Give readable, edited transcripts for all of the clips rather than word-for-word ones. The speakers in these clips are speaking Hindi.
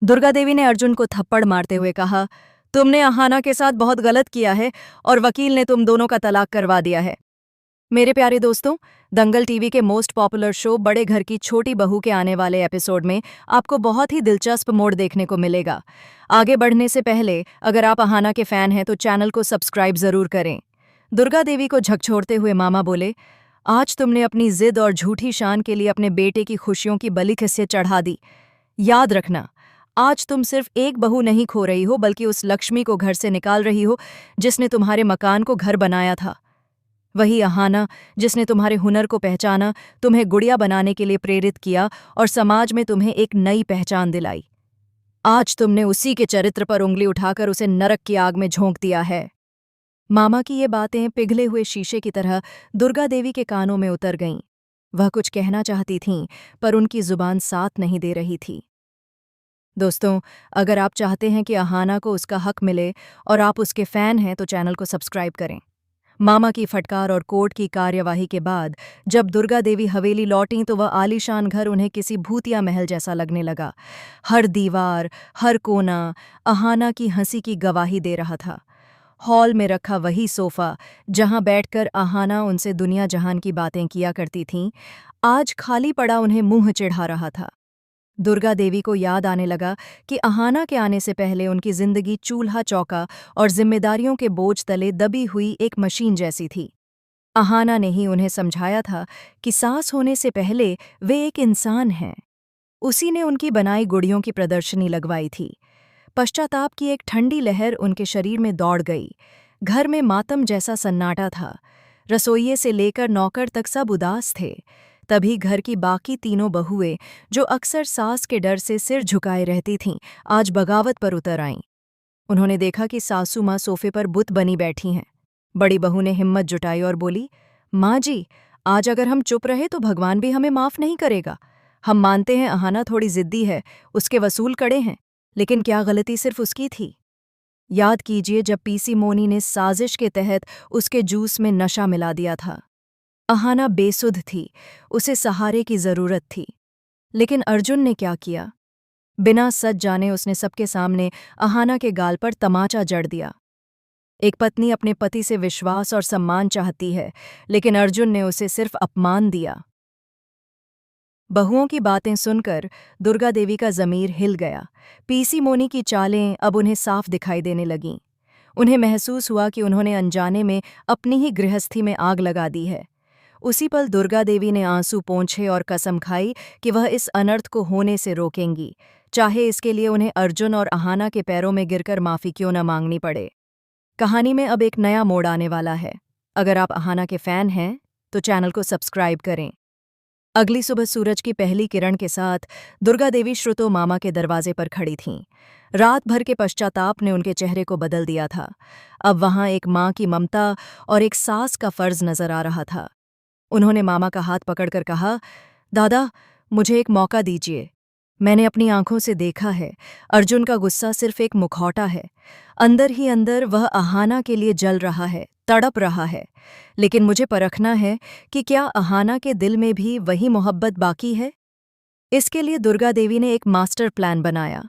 दुर्गा देवी ने अर्जुन को थप्पड़ मारते हुए कहा, तुमने अहाना के साथ बहुत गलत किया है और वकील ने तुम दोनों का तलाक करवा दिया है। मेरे प्यारे दोस्तों, दंगल टीवी के मोस्ट पॉपुलर शो बड़े घर की छोटी बहू के आने वाले एपिसोड में आपको बहुत ही दिलचस्प मोड़ देखने को मिलेगा। आगे बढ़ने से पहले अगर आप अहाना के फैन हैं तो चैनल को सब्सक्राइब जरूर करें। दुर्गा देवी को झकझोरते हुए मामा बोले, आज तुमने अपनी जिद और झूठी शान के लिए अपने बेटे की खुशियों की बलि किस्से चढ़ा दी। याद रखना, आज तुम सिर्फ एक बहू नहीं खो रही हो बल्कि उस लक्ष्मी को घर से निकाल रही हो जिसने तुम्हारे मकान को घर बनाया था। वही अहाना जिसने तुम्हारे हुनर को पहचाना, तुम्हें गुड़िया बनाने के लिए प्रेरित किया और समाज में तुम्हें एक नई पहचान दिलाई। आज तुमने उसी के चरित्र पर उंगली उठाकर उसे नरक की आग में झोंक दिया है। मामा की ये बातें पिघले हुए शीशे की तरह दुर्गा देवी के कानों में उतर गईं। वह कुछ कहना चाहती थीं, पर उनकी जुबान साथ नहीं दे रही थी। दोस्तों, अगर आप चाहते हैं कि अहाना को उसका हक मिले और आप उसके फैन हैं तो चैनल को सब्सक्राइब करें। मामा की फटकार और कोर्ट की कार्यवाही के बाद जब दुर्गा देवी हवेली लौटीं तो वह आलीशान घर उन्हें किसी भूतिया महल जैसा लगने लगा। हर दीवार, हर कोना अहाना की हंसी की गवाही दे रहा था। हॉल में रखा वही सोफा जहां बैठकर अहाना उनसे दुनिया जहान की बातें किया करती थीं, आज खाली पड़ा उन्हें मुंह चिढ़ा रहा था। दुर्गा देवी को याद आने लगा कि अहाना के आने से पहले उनकी जिंदगी चूल्हा चौका और जिम्मेदारियों के बोझ तले दबी हुई एक मशीन जैसी थी। अहाना ने ही उन्हें समझाया था कि सास होने से पहले वे एक इंसान हैं। उसी ने उनकी बनाई गुड़ियों की प्रदर्शनी लगवाई थी। पश्चाताप की एक ठंडी लहर उनके शरीर में दौड़ गई। घर में मातम जैसा सन्नाटा था। रसोइये से लेकर नौकर तक सब उदास थे। तभी घर की बाकी तीनों बहुएं, जो अक्सर सास के डर से सिर झुकाए रहती थीं, आज बगावत पर उतर आईं। उन्होंने देखा कि सासू माँ सोफे पर बुत बनी बैठी हैं। बड़ी बहू ने हिम्मत जुटाई और बोली, माँ जी, आज अगर हम चुप रहे तो भगवान भी हमें माफ नहीं करेगा। हम मानते हैं अहाना थोड़ी जिद्दी है, उसके वसूल कड़े हैं, लेकिन क्या गलती सिर्फ उसकी थी? याद कीजिए जब पीसी मोनी ने साजिश के तहत उसके जूस में नशा मिला दिया था। अहाना बेसुध थी, उसे सहारे की जरूरत थी। लेकिन अर्जुन ने क्या किया? बिना सच जाने उसने सबके सामने अहाना के गाल पर तमाचा जड़ दिया। एक पत्नी अपने पति से विश्वास और सम्मान चाहती है, लेकिन अर्जुन ने उसे सिर्फ अपमान दिया। बहुओं की बातें सुनकर दुर्गा देवी का ज़मीर हिल गया। पीसी मोनी की चालें अब उन्हें साफ दिखाई देने लगीं। उन्हें महसूस हुआ कि उन्होंने अनजाने में अपनी ही गृहस्थी में आग लगा दी है। उसी पल दुर्गा देवी ने आंसू पोंछे और कसम खाई कि वह इस अनर्थ को होने से रोकेंगी, चाहे इसके लिए उन्हें अर्जुन और अहाना के पैरों में गिरकर माफ़ी क्यों न मांगनी पड़े। कहानी में अब एक नया मोड़ आने वाला है। अगर आप अहाना के फ़ैन हैं तो चैनल को सब्सक्राइब करें। अगली सुबह सूरज की पहली किरण के साथ दुर्गा देवी श्रुतो मामा के दरवाजे पर खड़ी थीं। रात भर के पश्चाताप ने उनके चेहरे को बदल दिया था। अब वहां एक माँ की ममता और एक सास का फर्ज नजर आ रहा था। उन्होंने मामा का हाथ पकड़कर कहा, दादा, मुझे एक मौका दीजिए। मैंने अपनी आंखों से देखा है, अर्जुन का गुस्सा सिर्फ एक मुखौटा है। अंदर ही अंदर वह अहाना के लिए जल रहा है, तड़प रहा है। लेकिन मुझे परखना है कि क्या अहाना के दिल में भी वही मोहब्बत बाकी है। इसके लिए दुर्गा देवी ने एक मास्टर प्लान बनाया।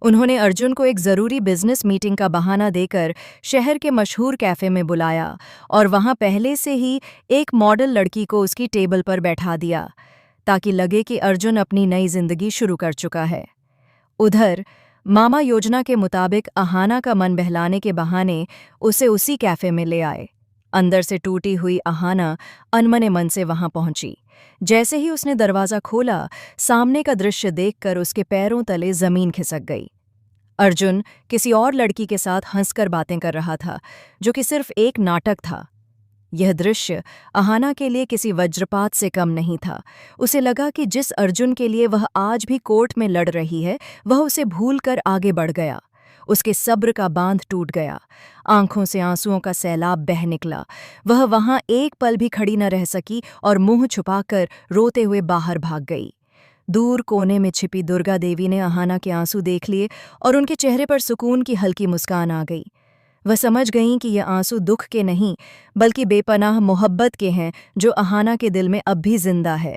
उन्होंने अर्जुन को एक ज़रूरी बिजनेस मीटिंग का बहाना देकर शहर के मशहूर कैफ़े में बुलाया और वहां पहले से ही एक मॉडल लड़की को उसकी टेबल पर बैठा दिया, ताकि लगे कि अर्जुन अपनी नई जिंदगी शुरू कर चुका है। उधर मामा योजना के मुताबिक अहाना का मन बहलाने के बहाने उसे उसी कैफ़े में ले आए। अंदर से टूटी हुई अहाना अनमने मन से वहां पहुंची। जैसे ही उसने दरवाज़ा खोला, सामने का दृश्य देखकर उसके पैरों तले जमीन खिसक गई। अर्जुन किसी और लड़की के साथ हंसकर बातें कर रहा था, जो कि सिर्फ एक नाटक था। यह दृश्य अहाना के लिए किसी वज्रपात से कम नहीं था। उसे लगा कि जिस अर्जुन के लिए वह आज भी कोर्ट में लड़ रही है, वह उसे भूलकर आगे बढ़ गया। उसके सब्र का बांध टूट गया। आंखों से आंसुओं का सैलाब बह निकला। वह वहां एक पल भी खड़ी न रह सकी और मुंह छुपाकर रोते हुए बाहर भाग गई। दूर कोने में छिपी दुर्गा देवी ने अहाना के आंसू देख लिए और उनके चेहरे पर सुकून की हल्की मुस्कान आ गई। वह समझ गईं कि ये आंसू दुख के नहीं, बल्कि बेपनाह मोहब्बत के हैं, जो अहाना के दिल में अब भी जिंदा है।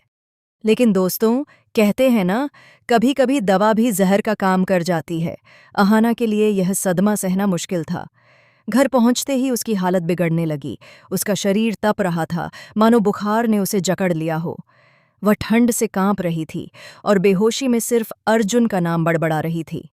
लेकिन दोस्तों, कहते हैं ना, कभी कभी दवा भी जहर का काम कर जाती है। अहाना के लिए यह सदमा सहना मुश्किल था। घर पहुंचते ही उसकी हालत बिगड़ने लगी। उसका शरीर तप रहा था, मानो बुखार ने उसे जकड़ लिया हो। वह ठंड से कांप रही थी और बेहोशी में सिर्फ अर्जुन का नाम बड़बड़ा रही थी।